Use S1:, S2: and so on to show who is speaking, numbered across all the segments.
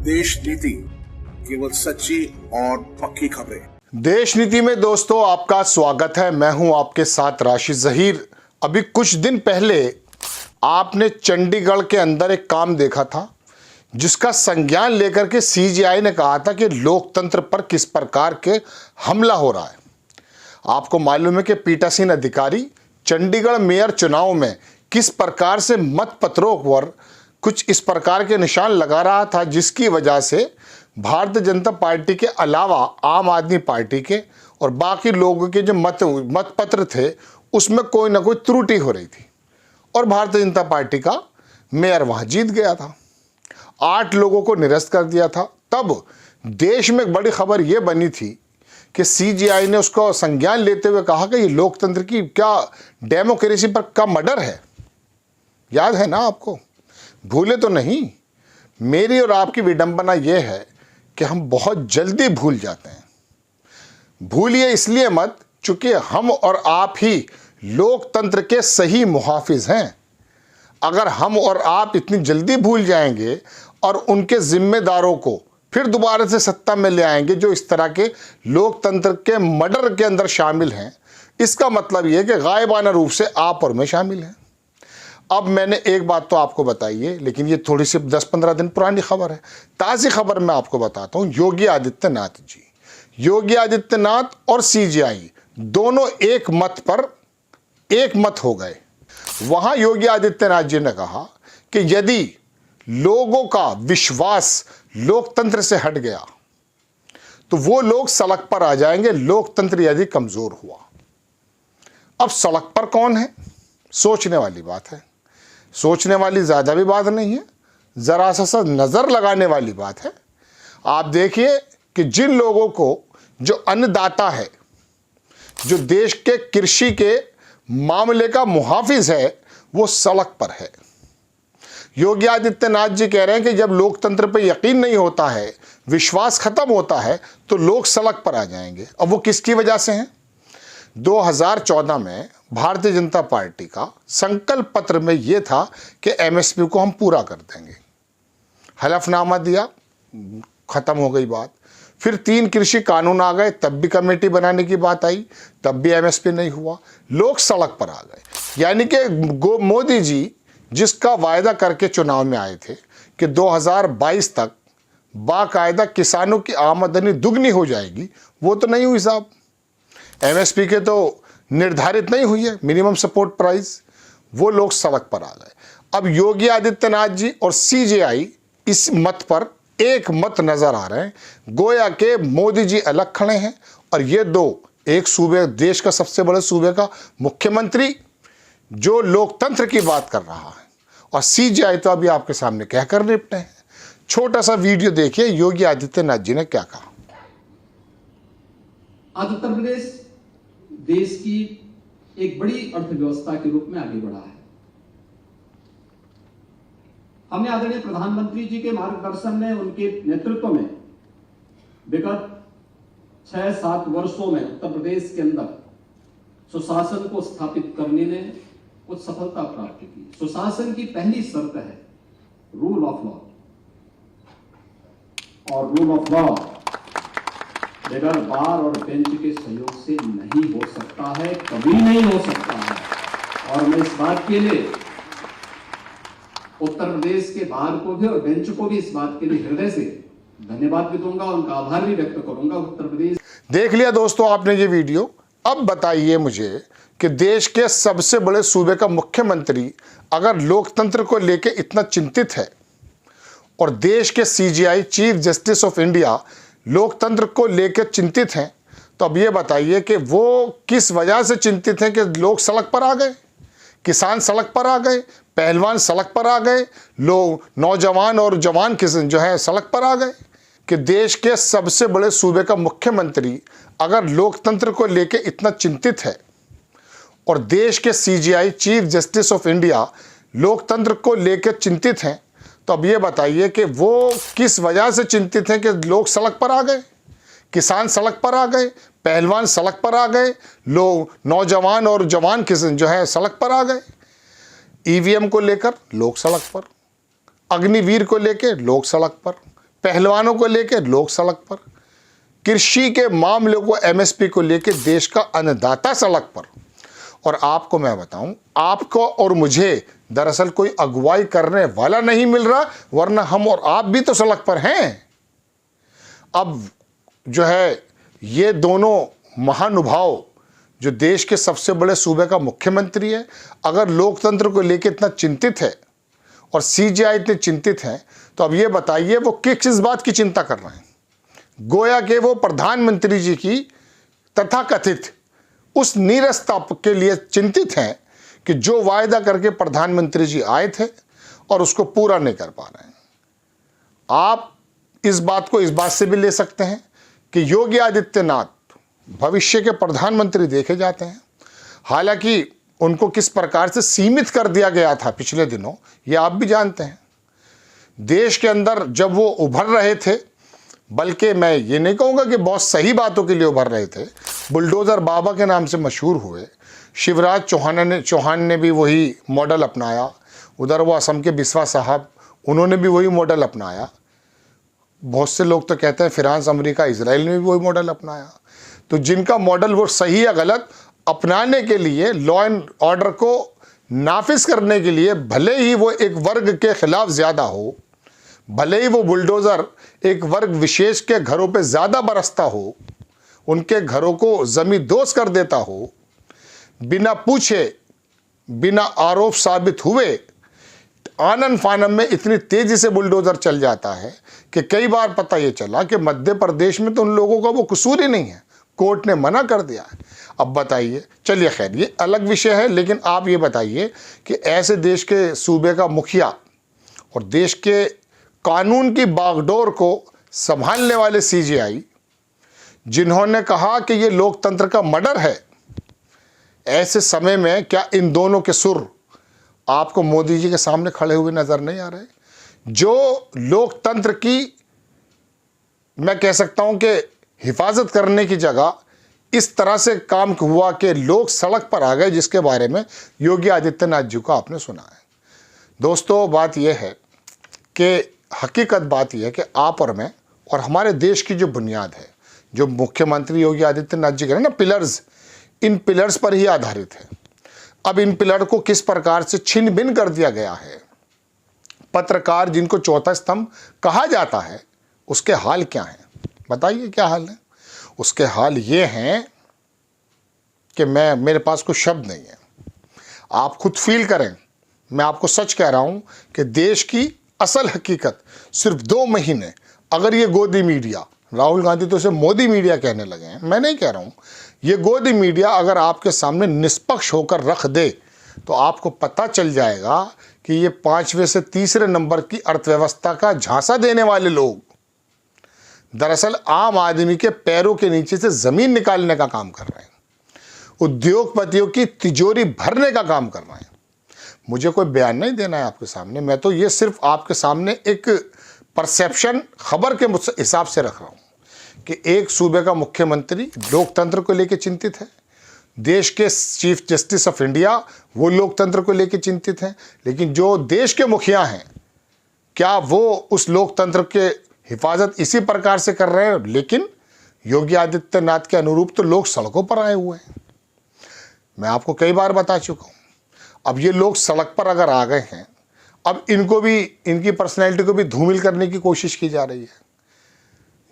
S1: देश नीति, केवल सच्ची और पक्की खबरें।
S2: देश नीति में दोस्तों आपका स्वागत है। मैं हूं आपके साथ राशिद जहीर। अभी कुछ दिन पहले आपने चंडीगढ़ के अंदर एक काम देखा था जिसका संज्ञान लेकर के सीजेआई ने कहा था कि लोकतंत्र पर किस प्रकार के हमला हो रहा है। आपको मालूम है कि पीठासीन अधिकारी चंडीगढ़ मेयर चुनाव में किस प्रकार से मतपत्रों पर कुछ इस प्रकार के निशान लगा रहा था, जिसकी वजह से भारतीय जनता पार्टी के अलावा आम आदमी पार्टी के और बाकी लोगों के जो मतपत्र थे उसमें कोई ना कोई त्रुटि हो रही थी और भारतीय जनता पार्टी का मेयर वहां जीत गया था। 8 लोगों को निरस्त कर दिया था। तब देश में एक बड़ी खबर यह बनी थी कि सीजेआई ने उसको संज्ञान लेते हुए कहा कि ये लोकतंत्र की क्या डेमोक्रेसी पर का मर्डर है। याद है ना आपको? भूले तो नहीं। मेरी और आपकी विडंबना यह है कि हम बहुत जल्दी भूल जाते हैं। भूलिए इसलिए मत, चूंकि हम और आप ही लोकतंत्र के सही मुहाफिज हैं। अगर हम और आप इतनी जल्दी भूल जाएंगे और उनके जिम्मेदारों को फिर दोबारा से सत्ता में ले आएंगे जो इस तरह के लोकतंत्र के मर्डर के अंदर शामिल हैं, इसका मतलब यह है कि गायबाना रूप से आप और मैं शामिल हैं। अब मैंने एक बात तो आपको बताई है, लेकिन ये थोड़ी सी 10-15 दिन पुरानी खबर है। ताज़ी खबर मैं आपको बताता हूँ। योगी आदित्यनाथ और सीजेआई दोनों एक मत हो गए। वहाँ योगी आदित्यनाथ जी ने कहा कि यदि लोगों का विश्वास लोकतंत्र से हट गया तो वो लोग सड़क पर आ जाएंगे, लोकतंत्र यदि कमज़ोर हुआ। अब सड़क पर कौन है? सोचने वाली बात है। सोचने वाली ज़्यादा भी बात नहीं है, ज़रा सा नज़र लगाने वाली बात है। आप देखिए कि जिन लोगों को जो अन्नदाता है, जो देश के कृषि के मामले का मुहाफिज है, वो सड़क पर है। योगी आदित्यनाथ जी कह रहे हैं कि जब लोकतंत्र पर यकीन नहीं होता है, विश्वास खत्म होता है, तो लोग सड़क पर आ जाएंगे। अब वो किसकी वजह से हैं? 2014 में भारतीय जनता पार्टी का संकल्प पत्र में यह था कि एमएसपी को हम पूरा कर देंगे। हलफनामा दिया, खत्म हो गई बात। फिर 3 कृषि कानून आ गए, तब भी कमेटी बनाने की बात आई, तब भी एमएसपी नहीं हुआ। लोग सड़क पर आ गए। यानी कि मोदी जी जिसका वायदा करके चुनाव में आए थे कि 2022 तक बाकायदा किसानों की आमदनी दुगनी हो जाएगी, वो तो नहीं हुई साहब। एमएसपी के तो निर्धारित नहीं हुई है मिनिमम सपोर्ट प्राइस। वो लोग सड़क पर आ गए। अब योगी आदित्यनाथ जी और सीजेआई इस मत पर एक मत नजर आ रहे हैं। गोया के मोदी जी अलग खड़े हैं और ये दो, एक सूबे, देश का सबसे बड़े सूबे का मुख्यमंत्री जो लोकतंत्र की बात कर रहा है, और सीजेआई तो अभी आपके सामने कहकर निपटे हैं। छोटा सा वीडियो देखिए योगी आदित्यनाथ जी ने क्या कहा।
S3: आज उत्तर प्रदेश देश की एक बड़ी अर्थव्यवस्था के रूप में आगे बढ़ा है। हमने आदरणीय प्रधानमंत्री जी के मार्गदर्शन में, उनके नेतृत्व में विगत 6-7 वर्षों में उत्तर प्रदेश के अंदर सुशासन को स्थापित करने में कुछ सफलता प्राप्त की। सुशासन की पहली शर्त है रूल ऑफ लॉ, और रूल ऑफ लॉ बगैर बार और बेंच के सहयोग से नहीं हो सकता है, कभी नहीं हो सकता है। और मैं इस बात के लिए उत्तर प्रदेश के बार को भी और बेंच को भी इस बात के लिए हृदय से धन्यवाद भी दूंगा, उनका आभार भी व्यक्त करूंगा। उत्तर प्रदेश
S2: देख लिया दोस्तों आपने ये वीडियो। अब बताइए मुझे कि देश के सबसे बड़े सूबे का मुख्यमंत्री अगर लोकतंत्र को लेकर इतना चिंतित है और देश के CJI chief justice of India लोकतंत्र को लेकर चिंतित हैं, तो अब ये बताइए कि वो किस वजह से चिंतित हैं कि लोग सड़क पर आ गए, किसान सड़क पर आ गए, पहलवान सड़क पर आ गए, लोग नौजवान और जवान जो है सड़क पर आ गए। कि देश के सबसे बड़े सूबे का मुख्यमंत्री अगर लोकतंत्र को लेकर इतना चिंतित है और देश के CJI chief justice of India लोकतंत्र को लेकर चिंतित हैं, तो अब ये बताइए कि वो किस वजह से चिंतित हैं कि लोग सड़क पर आ गए, किसान सड़क पर आ गए, पहलवान सड़क पर आ गए, लोग नौजवान और जवान जो है सड़क पर आ गए। ईवीएम को लेकर लोग सड़क पर, अग्निवीर को लेकर लोग सड़क पर, पहलवानों को लेकर लोग सड़क पर, कृषि के मामलों को एमएसपी को लेकर देश का अन्नदाता सड़क पर। और आपको मैं बताऊं, आपको और मुझे दरअसल कोई अगुवाई करने वाला नहीं मिल रहा, वरना हम और आप भी तो सड़क पर हैं। अब जो है ये दोनों महानुभाव जो देश के सबसे बड़े सूबे का मुख्यमंत्री है, अगर लोकतंत्र को लेकर इतना चिंतित है और सीजेआई इतने चिंतित हैं, तो अब ये बताइए वो किस बात की चिंता कर रहे हैं। गोया के वो प्रधानमंत्री जी की तथाकथित उस नीरसता के लिए चिंतित हैं कि जो वायदा करके प्रधानमंत्री जी आए थे और उसको पूरा नहीं कर पा रहे हैं। आप इस बात को इस बात से भी ले सकते हैं कि योगी आदित्यनाथ भविष्य के प्रधानमंत्री देखे जाते हैं। हालांकि उनको किस प्रकार से सीमित कर दिया गया था पिछले दिनों, ये आप भी जानते हैं। देश के अंदर जब वो उभर रहे थे, बल्कि मैं ये नहीं कहूँगा कि बहुत सही बातों के लिए उभर रहे थे, बुलडोज़र बाबा के नाम से मशहूर हुए। शिवराज चौहान ने भी वही मॉडल अपनाया, उधर वो असम के बिस्वा साहब, उन्होंने भी वही मॉडल अपनाया। बहुत से लोग तो कहते हैं फ्रांस, अमेरिका, इजराइल ने भी वही मॉडल अपनाया। तो जिनका मॉडल वो सही या गलत अपनाने के लिए, लॉ एंड ऑर्डर को नाफिज करने के लिए, भले ही वो एक वर्ग के खिलाफ ज़्यादा हो, भले ही वो बुलडोज़र एक वर्ग विशेष के घरों पे ज़्यादा बरसता हो, उनके घरों को ज़मींदोज़ कर देता हो, बिना पूछे बिना आरोप साबित हुए आनन फानन में इतनी तेज़ी से बुलडोज़र चल जाता है कि कई बार पता ये चला कि मध्य प्रदेश में तो उन लोगों का वो कसूर ही नहीं है, कोर्ट ने मना कर दिया है। अब बताइए, चलिए खैर ये अलग विषय है, लेकिन आप ये बताइए कि ऐसे देश के सूबे का मुखिया और देश के कानून की बागडोर को संभालने वाले सीजेआई, जिन्होंने कहा कि ये लोकतंत्र का मर्डर है, ऐसे समय में क्या इन दोनों के सुर आपको मोदी जी के सामने खड़े हुए नजर नहीं आ रहे? जो लोकतंत्र की मैं कह सकता हूं कि हिफाजत करने की जगह इस तरह से काम हुआ कि लोग सड़क पर आ गए, जिसके बारे में योगी आदित्यनाथ जी को आपने सुना है। दोस्तों, बात यह है कि हकीकत बात यह है कि आप और मैं और हमारे देश की जो बुनियाद है, जो मुख्यमंत्री योगी आदित्यनाथ जी के ना पिलर्स, इन पिलर्स पर ही आधारित है। अब इन पिलर को किस प्रकार से छिन्न भिन्न कर दिया गया है, पत्रकार जिनको चौथा स्तंभ कहा जाता है, उसके हाल क्या हैं? बताइए क्या हाल है? उसके हाल ये हैं कि मेरे पास कोई शब्द नहीं है। आप खुद फील करें, मैं आपको सच कह रहा हूं कि देश की असल हकीकत सिर्फ 2 महीने, अगर ये गोदी मीडिया, राहुल गांधी तो इसे मोदी मीडिया कहने लगे हैं, मैं नहीं कह रहा हूं, ये गोदी मीडिया अगर आपके सामने निष्पक्ष होकर रख दे तो आपको पता चल जाएगा कि ये 5वें से तीसरे नंबर की अर्थव्यवस्था का झांसा देने वाले लोग दरअसल आम आदमी के पैरों के नीचे से जमीन निकालने का काम कर रहे हैं, उद्योगपतियों की तिजोरी भरने का काम कर रहे हैं। मुझे कोई बयान नहीं देना है आपके सामने, मैं तो ये सिर्फ आपके सामने एक परसेप्शन खबर के हिसाब से रख रहा हूँ कि एक सूबे का मुख्यमंत्री लोकतंत्र को लेकर चिंतित है, देश के चीफ जस्टिस ऑफ इंडिया वो लोकतंत्र को लेकर चिंतित हैं, लेकिन जो देश के मुखिया हैं क्या वो उस लोकतंत्र के हिफाजत इसी प्रकार से कर रहे हैं? लेकिन योगी आदित्यनाथ के अनुरूप तो लोग सड़कों पर आए हुए हैं। मैं आपको कई बार बता चुका हूँ। अब ये लोग सड़क पर अगर आ गए हैं, अब इनको भी, इनकी पर्सनैलिटी को भी धूमिल करने की कोशिश की जा रही है।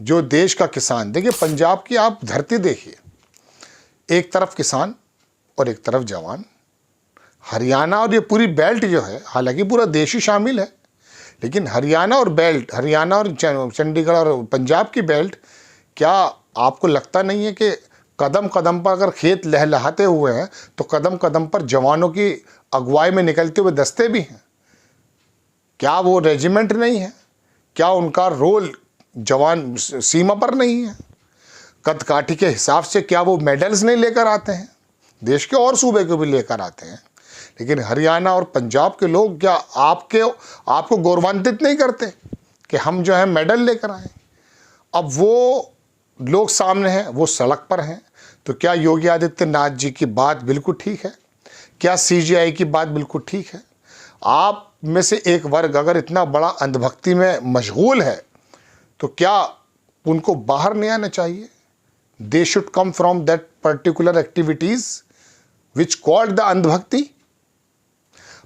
S2: जो देश का किसान, देखिए पंजाब की आप धरती देखिए, एक तरफ किसान और एक तरफ जवान। हरियाणा और ये पूरी बेल्ट जो है, हालांकि पूरा देश ही शामिल है, लेकिन हरियाणा और चंडीगढ़ और पंजाब की बेल्ट, क्या आपको लगता नहीं है कि कदम कदम पर अगर खेत लहलहाते हुए हैं तो कदम कदम पर जवानों की अगुवाई में निकलते हुए दस्ते भी हैं? क्या वो रेजिमेंट नहीं है? क्या उनका रोल जवान सीमा पर नहीं है? कदकाठी के हिसाब से क्या वो मेडल्स नहीं लेकर आते हैं? देश के और सूबे को भी लेकर आते हैं, लेकिन हरियाणा और पंजाब के लोग क्या आपको गौरवान्वित नहीं करते कि हम जो है मेडल लेकर आए? अब वो लोग सामने हैं, वो सड़क पर हैं, तो क्या योगी आदित्यनाथ जी की बात बिल्कुल ठीक है? क्या सीजेआई की बात बिल्कुल ठीक है? आप में से एक वर्ग अगर इतना बड़ा अंधभक्ति में मशगूल है तो क्या उनको बाहर नहीं आना चाहिए? They should come from that particular activities which called the अंधभक्ति।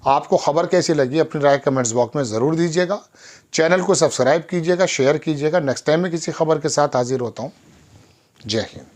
S2: आपको खबर कैसी लगी अपनी राय कमेंट्स बॉक्स में ज़रूर दीजिएगा। चैनल को सब्सक्राइब कीजिएगा, शेयर कीजिएगा। नेक्स्ट टाइम में किसी खबर के साथ हाजिर होता हूँ। जय हिंद।